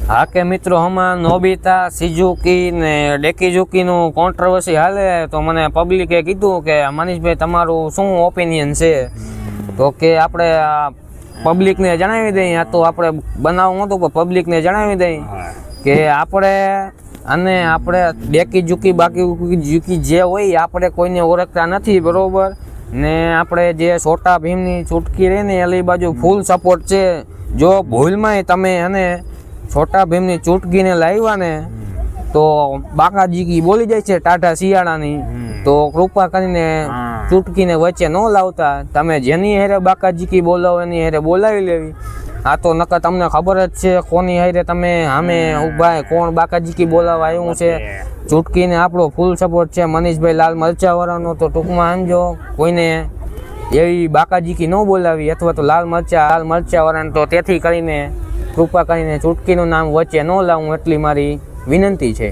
હા કે મિત્રો, હમણાં નોબિતા સિઝુકી ને ડેકીઝુકીનું કોન્ટ્રોવર્સી હાલે, તો મને પબ્લિકે કીધું કે મનીષભાઈ તમારું શું ઓપિનિયન છે, તો કે આપણે પબ્લિકને જણાવી દઈએ. આ તો આપણે બનાવવું નહોતું પણ પબ્લિકને જણાવી દઈએ કે આપણે ડેકીઝુકી બાકી જે હોય આપણે કોઈને ઓળખતા નથી, બરોબર ને આપણે જે છોટા ભીમની ચૂટકી રહી ને એલી બાજુ ફૂલ સપોર્ટ છે. જો ભૂલમાંય તમે અને છોટા ભીમની ચૂટકીને લાવ્યા ને તો બાકાજીકી બોલી જાય છે ટાઢા શિયાળાની, તો કૃપા કરીને ચૂટકીને વચ્ચે ન લાવતા. તમે જેની હારે બાકાજીકી બોલાવો એની હારે બોલાવી લેવી. આ તો નકર તમને ખબર જ છે કોની હારે તમે સામે ઉભા, કોણ બાકાજીકી બોલાવવા આવ્યું છે. ચૂટકીને આપણો ફૂલ સપોર્ટ છે મનીષભાઈ લાલ મરચાવાળાનો. તો ટૂંકમાં સમજો, કોઈને એવી બાકાજીકી ન બોલાવી અથવા તો લાલ મરચાવાળાને, તો તેથી કરીને કૃપા કરીને ચૂટકીનું નામ વચ્ચે ન લાવું એટલી મારી વિનંતી છે.